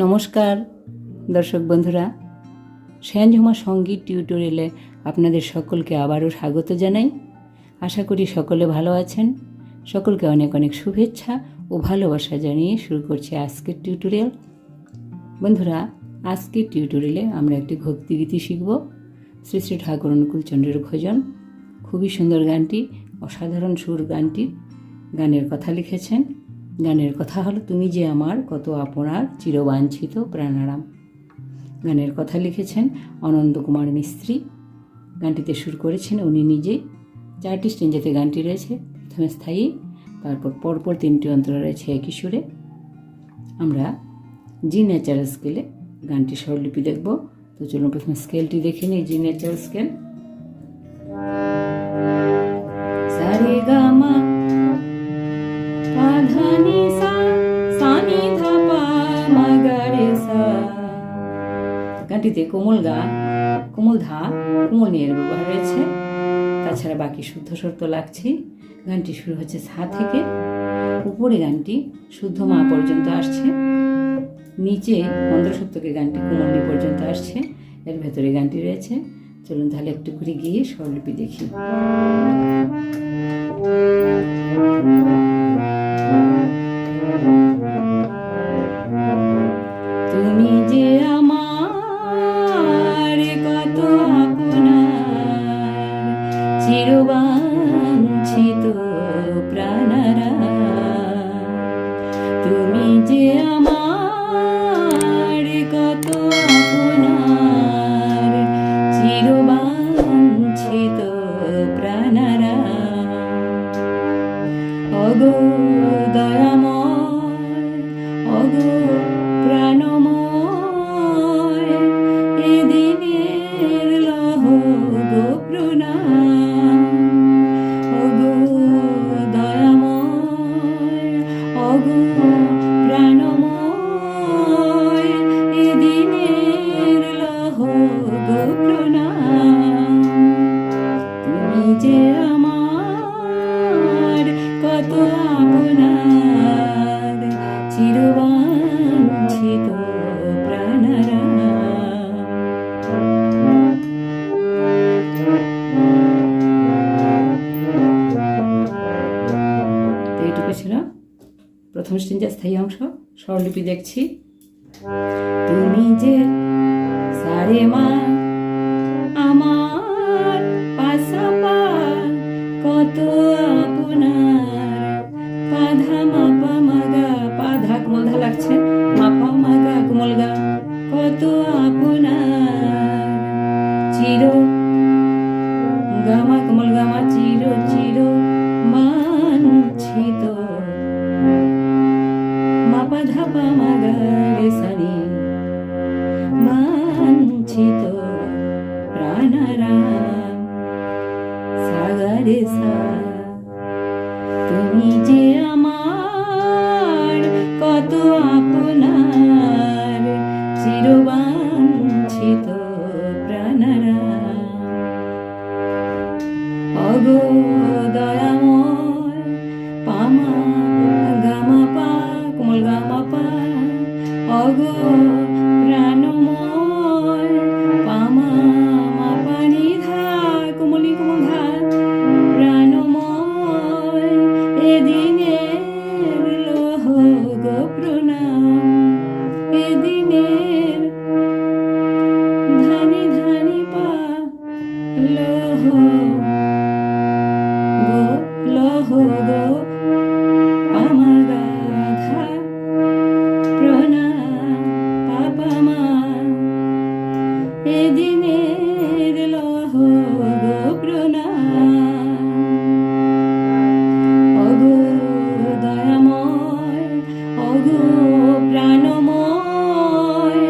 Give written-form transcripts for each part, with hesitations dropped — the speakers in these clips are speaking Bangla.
নমস্কার দর্শক বন্ধুরা, শ্যানঝুমা সঙ্গীত টিউটোরিয়ালে আপনাদের সকলকে আবারও স্বাগত জানাই। আশা করি সকলে ভালো আছেন। সকলকে অনেক অনেক শুভেচ্ছা ও ভালোবাসা জানিয়ে শুরু করছি আজকের টিউটোরিয়াল। বন্ধুরা, আজকের টিউটোরিয়ালে আমরা একটি ভক্তিগীতি শিখব, শ্রী শ্রী ঠাকুর অনুকূলচন্দ্রের ভজন। খুবই সুন্দর গানটি, অসাধারণ সুর গানটি। গানের কথা লিখেছেন, গানের কথা হলো তুমি যে আমার কত আপনার চিরবাঞ্ছিত প্রাণারাম। গানের কথা লিখেছেন অনন্ত কুমার মিস্ত্রি। গানটিতে সুর করেছেন উনি নিজেই। 4টি স্টেঞ্জাতে গানটি রয়েছে, প্রথমে স্থায়ী, তারপর পরপর 3টি অন্তরা রয়েছে একই সুরে। আমরা জি ন্যাচারাল স্কেলে গানটি স্বরলিপি দেখব। তো চলুন প্রথমে স্কেলটি দেখে নিই। জি ন্যাচারাল স্কেল, সা রে গা মা পা ধা নি সা, সা নি ধা পা মা গা রে সা। গানটিতে কোমল গা, কোমল ধা, কোমল নিয়ের ব্যবহার রয়েছে। তাছাড়া বাকি শুদ্ধ স্বর তো লাগছেই। গানটি শুরু হচ্ছে সা থেকে, উপরে গানটি শুদ্ধ মা পর্যন্ত আসছে, নিচে মন্দ্রসপ্তকে গানটি কোমল নি পর্যন্ত আসছে, এর ভেতরে গানটি রয়েছে। চলুন তাহলে একটু ঘুরে গিয়ে স্বরলিপি দেখি। তুমি যে আমার কত আপনার চিরবাঞ্ছিত প্রাণারা, তুমি যে আমার কত আপনার চিরবাঞ্ছিত প্রাণারা। অগো দয়াময়, অগো প্রাণময়, এ দিনের লহ গো প্রণাম। অগো দয়াময়, অগো প্রাণময়, এ দিনের লহ গো প্রণাম। তুমি যে আমার কত আপনার চিরবাঞ্ছিত প্রাণারা। এইটুকু ছিল প্রথম স্টেঞ্জের স্থায়ী অংশ। স্বরলিপি দেখছি। তুমি যে সা রে মা আমার পাশাপা কত আপনার, পা ধা মা পা মা গা, পা ধা কোমল ধা লাগছে, মা পা মা গা কোমল গা, কত আপনার চির গামা কোমল গামা, চির চির বাঞ্ছিত, মা পা ধা পা মা গা রে সা নি, বাঞ্ছিত প্রাণারাম। সা গা রে সা। তুমি যে আমার কত আপনার চিরবাঞ্ছিত প্রাণারাম। অগো দয়াময়, পা মা গা মা পা কোমল গা মা পা, অগো প্রাণময়, পা মা মা পা নি ধা কোমলি কোমল ধা, প্রাণময়, এ দিনের লহ গো প্রণাম। এ দিনের ধানি ধানি পা লহ গো, লহ গো পা মা গা ধা প্রণাম, পা পা মা, এ দিনের লহ গো প্রণাম। অগো দয়াময়, অগো প্রাণময়,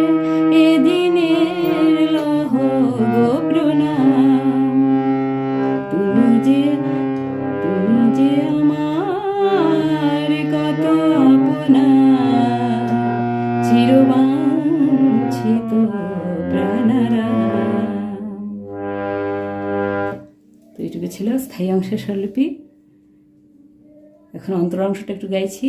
এ দিনের লহ গো প্রণাম। তুমি যে আমার কত আপনার চিরবাঞ্ছিত প্রাণারাম। তো এইটুকু ছিল স্থায়ী অংশের স্বরলিপি। এখন অন্তর অংশটা একটু গাইছি।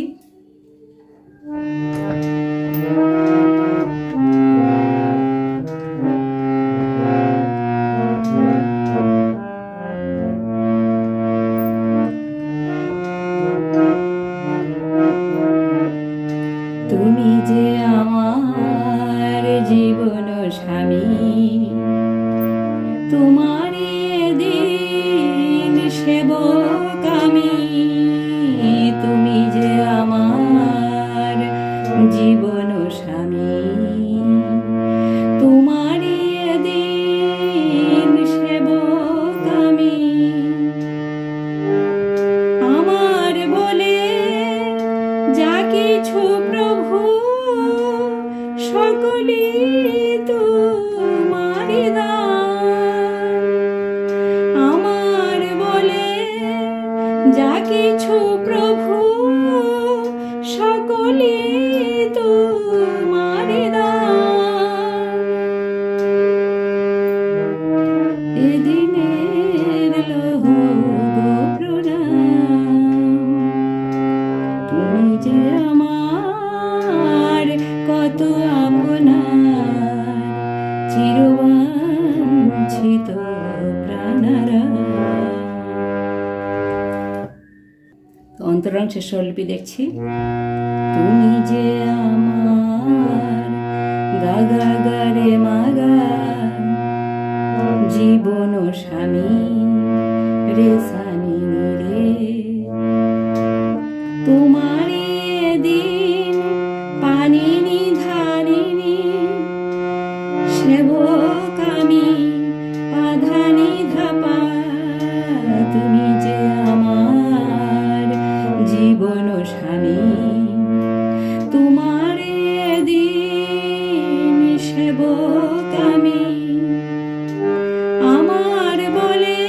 প্রভু সকলে তোমার দান। এদিনের লৌহ গো প্রণাম, তুমি যে আমার কত আপনার চিরবাঞ্ছিত প্রাণারা। অন্তরাংশের স্বরলিপি দেখছি। তুমি যে আমার গা গা গা রে মা গা, জীবন স্বামী রে সানি রে। তোমারে দিন পানিনি ধারিনি, সেবক আমি পাধানি ধাপা। তুমি যে আমার জীবন স্বামী, তোমারে দিন সেবক আমি। আমার বলে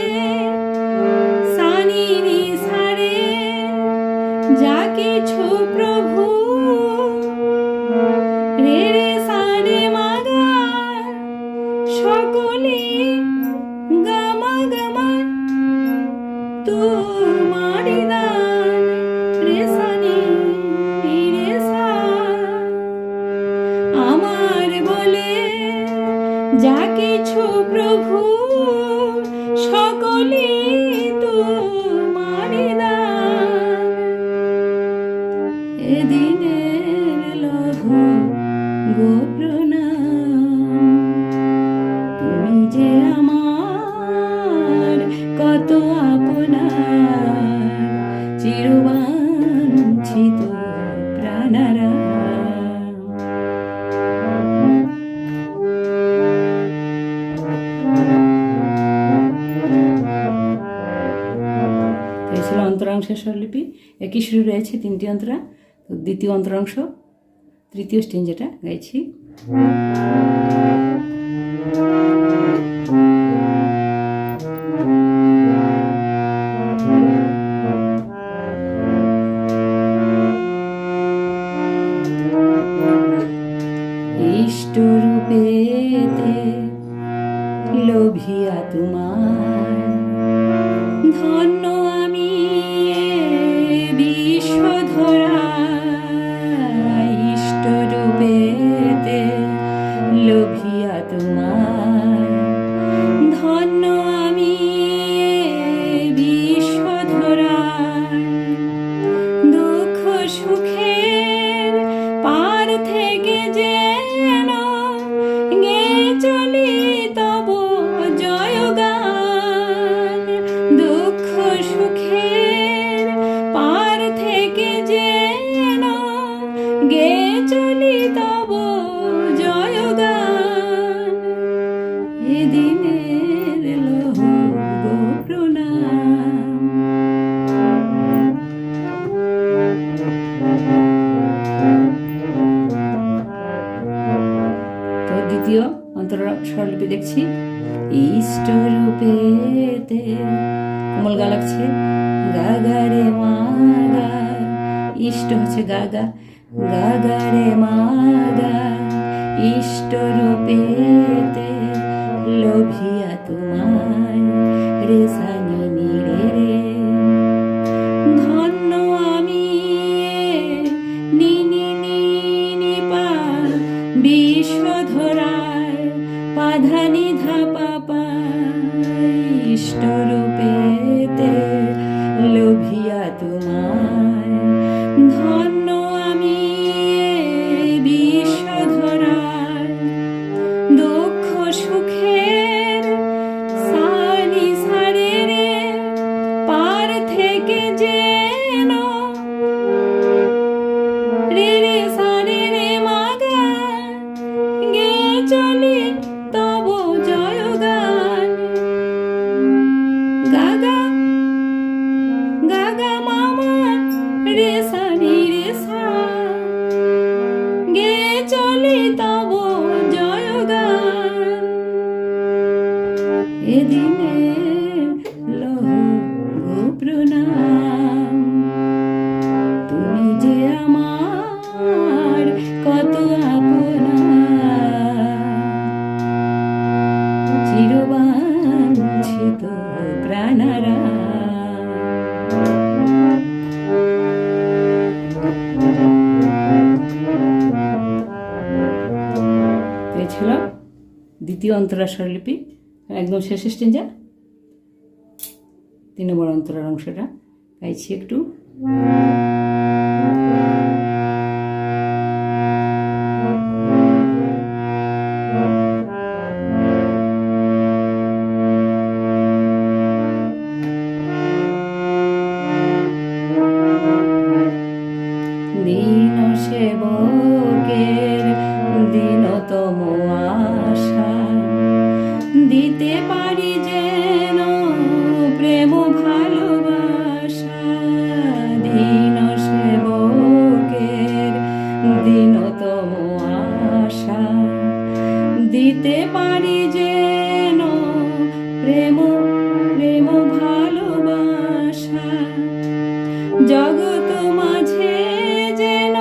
সানিনি সারে যা কিছু প্রভু, রে রে সারে মাগা সকলে গামা গামা তোমার দান। রে সানি রে সা, আমার বলে যা কিছু প্রভু সকলে তোমার দান। এদিনের লৌহ গো প্রণাম, তুমি যে আমার কত আপনার চিরবাঞ্ছিত প্রাণারা। এই ছিল অন্তরাংশের স্বরলিপি। একই সুরে রয়েছে তিনটি অন্তরা। তো দ্বিতীয় অন্তরাংশ, তৃতীয় স্টেঞ্জ যেটা গাইছি। ইষ্ট রূপেতে লোভিয়া তোমার, ধন্য আমি বিশ্বধরা। ইষ্ট রূপেতে লোভিয়া তোমার, ধন্য আমি বিশ্বধরা। দুঃখ সুখের পার থেকে যেন গে চলি তব জয়গান। দুঃখ সুখের পার থেকে যেন গে চলি তব জয়গান। এদিনের লৌহ গো প্রণাম। তো দ্বিতীয় স্বরলিপি দেখছি। ইষ্ট রূপেতে কোমল গা লাগছে, গা গা রে মা গা। ইষ্ট হচ্ছে গা গা, গা গা রে মা গা। ইষ্ট রূপেতে লোভিয়া তোমায়, রে সানি নি রে রে। ধন্য আমি নি নি নি নি পা বিশ্বধরায়, পাধানি ধাপা পা। ইষ্ট রূপেতে লোভিয়া তোমায়, ধন্য আমি বিশ্বধরায়। দুঃখ সুখের সানি সারে রে পার থেকে যেন রে রে সারে রে মাগা গে চলি তব জয়গান। গাগা গাগা মামা দ্বিতীয় অন্তরা স্বরলিপি, একদম শেষে স্টেঞ্জা 3 নম্বর অন্তরার অংশটা গাইছি একটু। দীন সেবকের দীনতম আশা দিতে পারি যেন প্রেম ভালোবাসা। দীন সেবকের দীনতম আশা দিতে পারি যেন প্রেম প্রেম ভালোবাসা। জগৎ মাঝে যেন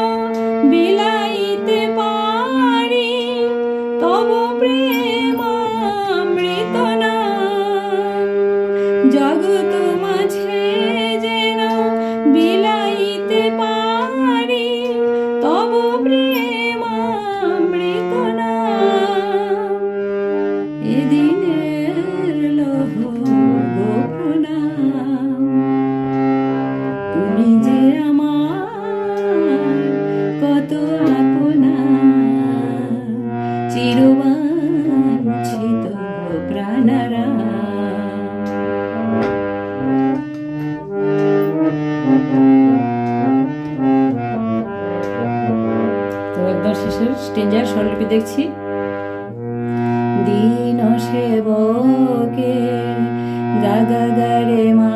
বিলাইতে পারি তব প্রেমামৃত নাম। জগৎ মাঝে যেন বিলাইতে পারি তব প্রেমামৃত নাম। এদিনের লহ গো প্রণাম, তুমি যে আমার কত আপনা, চিরবাঞ্ছিত প্রাণারা। তো একদম শেষের স্টেঞ্জার স্বরলিপি দেখছি। দীন সেবকের গা গা গা রে মা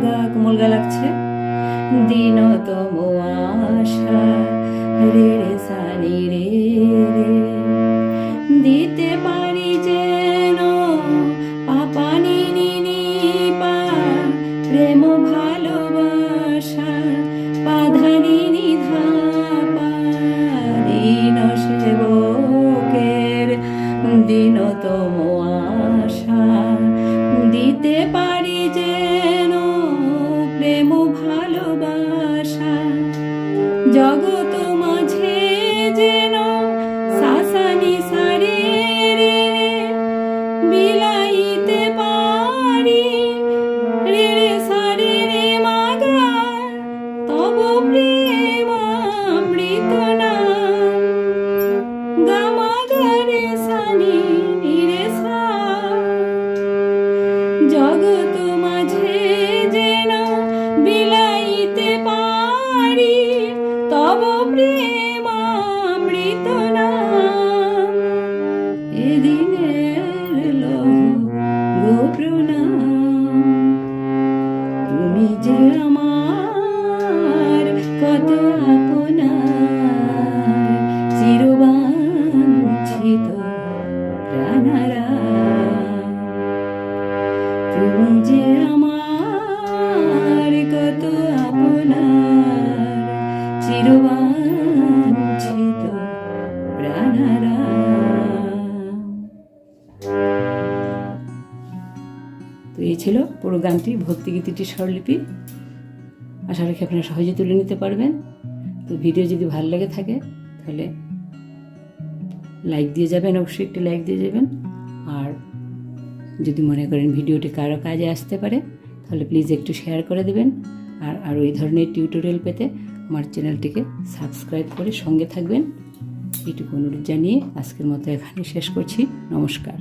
গা, কোমল গা লাগছে। দীনতম আশা রে রে সা নি রে রে দিতে পারি যেন পাপা নি নি নি পা প্রেম ভালোবাসা পাধা নি নি ধা পা। দীন সেবকের দীনতম আশা দিতে পারি যেন প্রেম ভালোবাসা। জগৎ মাঝে যেন সাসানি সারে রে বিলাইতে পারি রে রে সারে রে মাগা তব প্রেমামৃত নাম। গামা গা রে সানি নি রে সা। জগৎ মাঝে যেন বিলাইতে পারি তব প্রেমামৃত নাম। এদিনের লহ গো প্রণাম, তুমি যে আমার কত আপনা, চিরবাঞ্ছিত প্রাণারা। তুমি যে আমার কত আপনার, চিরবাঞ্ছিত প্রাণারা। তো এই ছিল পুরো গানটি, ভক্তিগীতিটির স্বরলিপি। আশা রাখি আপনারা সহজে তুলে নিতে পারবেন। তো ভিডিও যদি ভালো লেগে থাকে তাহলে লাইক দিয়ে যাবেন, অবশ্যই একটি লাইক দিয়ে যাবেন। আর যদি মনে করেন ভিডিওটি কারো কাজে আসতে পারে তাহলে প্লিজ একটু শেয়ার করে দেবেন। আর এই ধরনের টিউটোরিয়াল পেতে আমার চ্যানেলটিকে সাবস্ক্রাইব করে সঙ্গে থাকবেন। এইটুকু অনুরোধ জানিয়ে আজকের মতো এখানে শেষ করছি। নমস্কার।